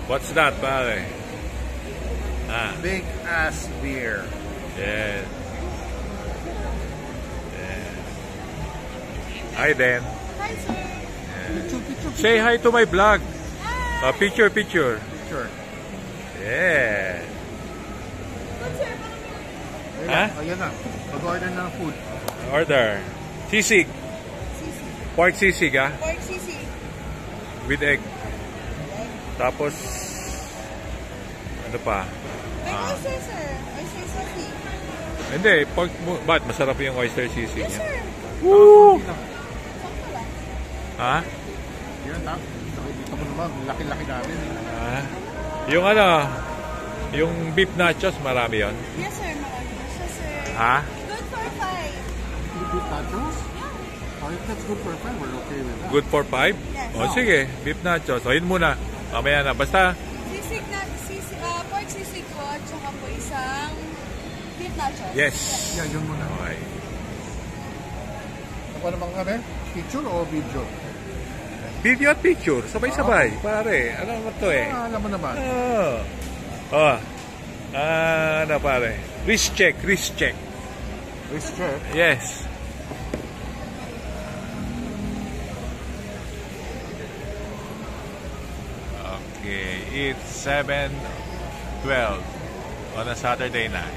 What's that, pare? Big ass beer. Yes. Yes. Hi, Dan. Hi, sir. Yes. Say hi to my vlog. Picture. Sure. Yeah. Ayan na. Mag-order na ng food. Order. Sisig. Pork sisig, Pork sisig. with egg. Tapos, ano pa? May oyster, sir. Oyster sisig. Hindi, pork, ba't masarap yung oyster sisig Yes, niya? sir. Woo! Sakto lang. Ha? Yan na. Dito mo naman. Laki-laki namin. Yung yung beef nachos, marami yon. Yes, sir. Marami na siya, sir. Ha? Good for 5. Beef nachos? Oh, if that's good for 5, we're okay with that. Good for 5? Yes. O sige, beef nachos. O yun muna. Mamaya na. Basta, Sisig na, pork sisig po, tsaka po isang beef nachos. yes. Yeah, yun muna. Okay. Ako naman kami? Picture o video? Video at picture. Sabay-sabay. Pare, ano naman to eh? Alam mo naman. Ano pare? Wrist check. Wrist check. Yes. Okay, it's 7:12 on a Saturday night.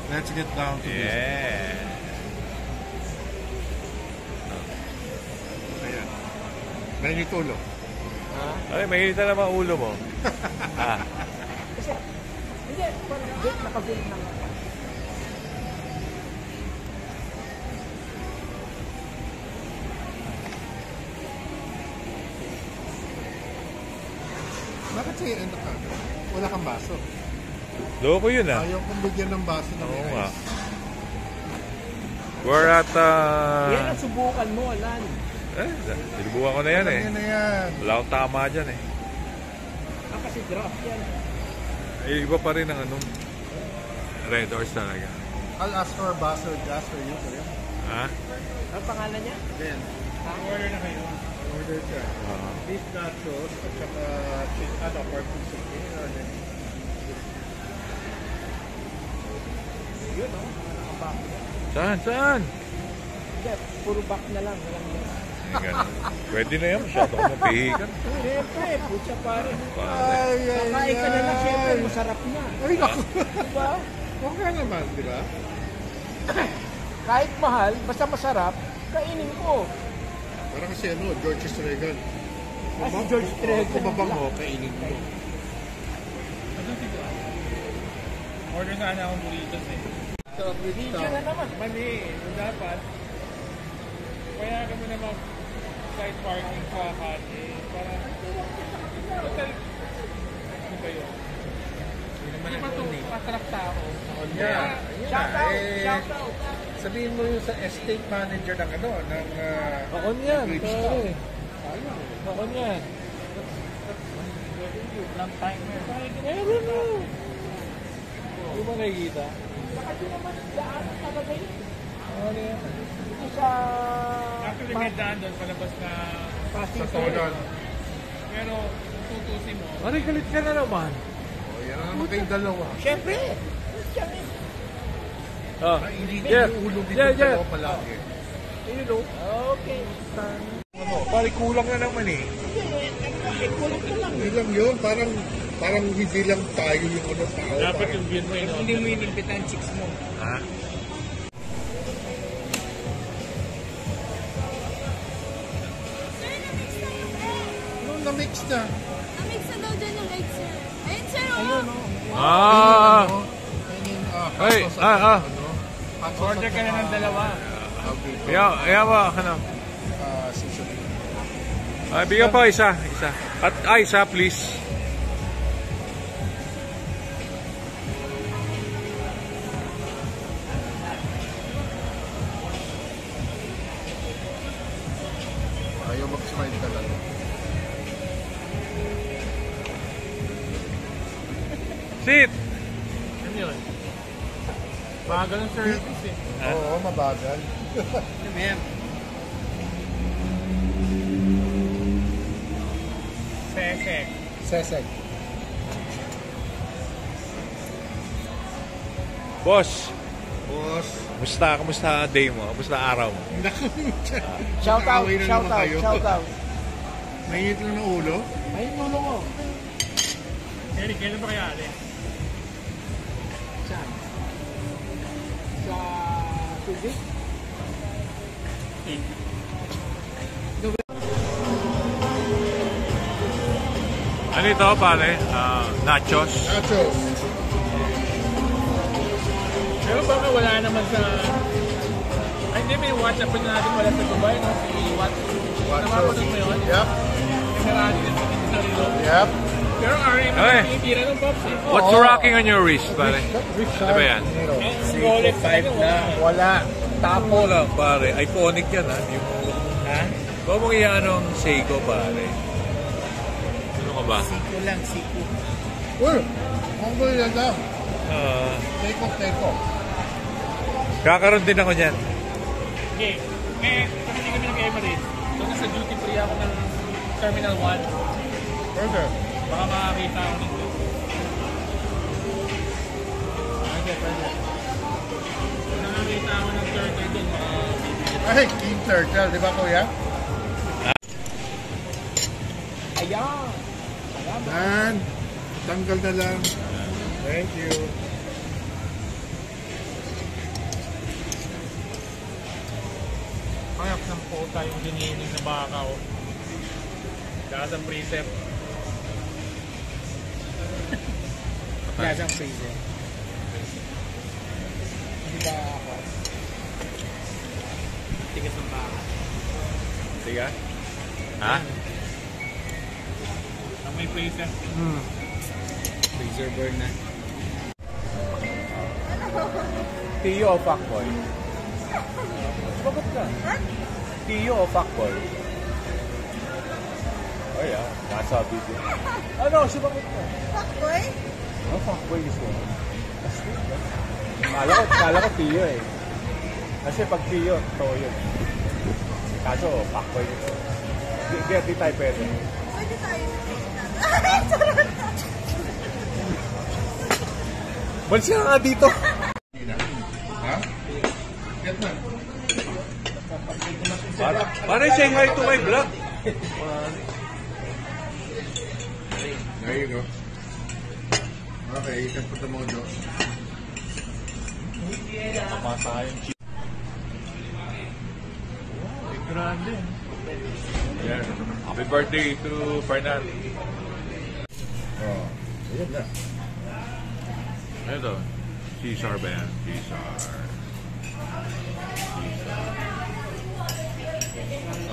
Let's get down to this. Yeah. Ayan. Mainit ulo. Ay, mahirita naman ulo mo. Hindi, nakabuild lang. Bakit sa'yo ano ka? Wala kang baso. Loko yun Ayaw kong bigyan ng baso ng Oo nga. ice. We're at, Yan ang subukan mo, Alan. sinubukan ko na yan eh. Yan na yan. Wala akong tama dyan eh. Kasi draft yan. Iba pa rin ang Red Horse talaga. I'll ask for a baso just for you. Sir. Ha? Ang pangalan niya? Then, order na kayo. Order ka. Beef nachos at saka pork chicken. Yun, no? Nakabak. Saan? Hindi, puro back na lang. Walang yan. Ganun. Pwede na yan. Masyado ka mapihikan. Siyempre, putya pare. Ay, Kakain ka na lang, siyempre, masarap na. Ay, naku. Diba? Okay naman, di ba? Kahit mahal, basta masarap, kainin ko. Parang kasi George Stregan. Si George Stregan. Kung mabango, kainin mo. Order sana akong burritos eh. Video na naman. Mali, dapat. Kaya kami na mag-side parking sa kate. Para, total, ano ba yun? Hindi ba ito, patrack tao? Yeah. Shout out. Sabihin mo yung sa estate manager ng ng Ako niyan, Bridgestone. Ako niyan. Long timer. Meron mo. Hindi mo nakikita? Saka di naman daan talaga yun. Ano yan? Ito sa... Actually, may daan doon palabas na Pasig Sa Tolan. pero tutusin mo. Ano, galit ka na naman? O, yan na naman kayong dalawa. Siyempre. Yan eh. Oh. Hindi Yeah. yung ulo dito Yeah. dalawa palagi. Yun o. Okay. Pari kulang na naman eh. Hindi lang yun. Parang hindi lang tayo yung tao. Dapat yung beer mo yun. Hindi mo inimbitan chicks mo. Ha? Na-mix na. Na-mix na daw dyan yung egg, sir. Ayun, sir, Ay, Order ka na ng dalawa. Yawa, ano? Ay, bigyan pa isa. At isa, please. Ayaw mag-smile talaga. Sit! Ano yun? Bagal ng service eh. Oo, mabagal. Ano yan? Seseg. Boss, Boss. Kamusta day mo? Kamusta araw mo? Shout out, Away na shout naman out, kayo. shout out. Mainit lang ng ulo. Ay, nulo ko. Eric, kailan ba kaya Ali? Saan? Sa Subic? Ano ito, pare? Nachos. Nachos. Pero baka wala naman sa... Ay, hindi, may WhatsApp pa natin wala sa Dubai, no? Si WhatsApp. Napapanood mo yun? Yep. May marami na sa sarilo. Yep. Pero RM Okay. na tinitira ng Pops eh. What's rocking on your wrist, pare? Ano ba yan? Eh, Rolex na. Wala. Tapo lang, pare. Iconic yan, ha? Yung... Ha? Huwag mong iyan ng Seiko, pare. Ano ka ba? Siko lang, siko. Uy! Ang gulo lang. Teko. Kakaroon din ako niyan. Okay. Kasi hindi kami nag-Emirates. Doon sa duty free ako ng Terminal 1. Burger. Baka makakita ako nito. Nakakita ako ng turtle doon. Ay, King Turtle. Di ba, kuya? Ayan. Man. Tanggal na lang. Thank you. Kayap ng pota yung giniling na baka o. Saka sa precept. Yes, ang freezer. Hindi ba ako? Tigas ng baka. Sige. Ha? Ang may precept. Freezer burn na. Tiyo o fuckboy? Bakit ka? Tiyo o fuckboy? Ay, nasa video. Ano? Sumagot ka. Fuckboy? Oh, fuckboy gusto mo. Kala ko tiyo eh. Kasi pag tiyo, totoo yun. Kaso, fuckboy gusto mo. Di tayo pwede. Pwede tayo. Balis ka nga dito. Ha? Get na. Pare, say hi to my vlog. There you go. Okay, you can put the mojo. Pasa yung cheese. Wow, grande. Yeah. Happy birthday to Fernand. Oh, ayan na. Ito, Caesar ba yan? Caesar.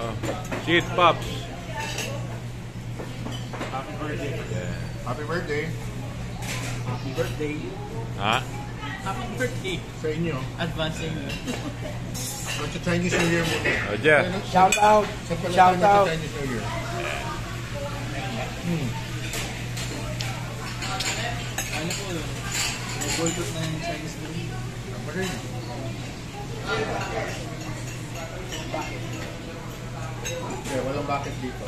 Oh, cheese pops. Happy birthday. Yeah. Happy birthday Happy birthday. Ha? Happy birthday. sa inyo. Advance sa inyo. Sa Chinese New Year muna. Oh, Jeff. Shout out. Sa pala Shout sa out. Chinese New Year. Ano po yun? Boycott na yung Chinese New Year. Tama rin. Okay, walang bakit dito.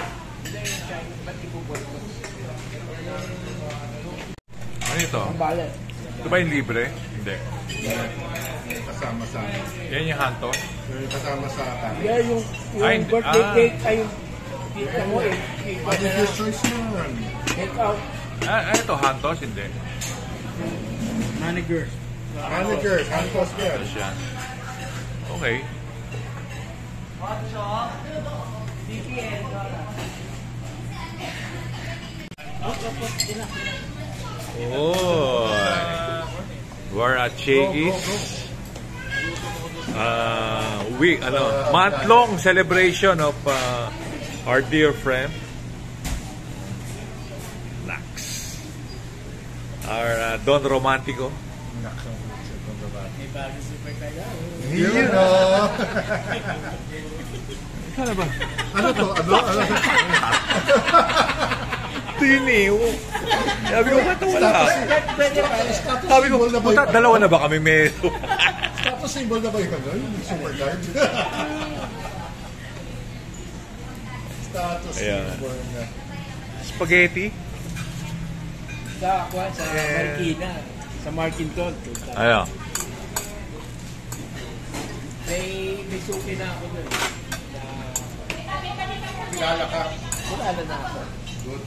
Ano ito? Ang balat. Ito ba yung libre? Hindi. Kasama sa Yan yung hanto? kasama sa akin. Yeah, yung Ay, birthday ah. cake ay yung kita mo eh. Manager's choice naman. Take out. Ano ito? Hantos? Hindi. Manager. Manager, Santos yan. Ano siya? Okay. Oh, we're at Shaggy's. Month-long celebration of our dear friend Nax. Our Don Romantico. May bagong super kaya. Yun o. Ano ba? Ano to? Ano? Tiniw. Sabi ko, ba't wala? Status Sabi ko, symbol na ba puta, yun? dalawa na ba kami meron? Status symbol na ba yun? Yung super card? Status Ayan. symbol na. Spaghetti? Sa Marikina. Sa Markinton. Ayan. May suki na ako dun. Kilala ka. Kilala na ako. Good.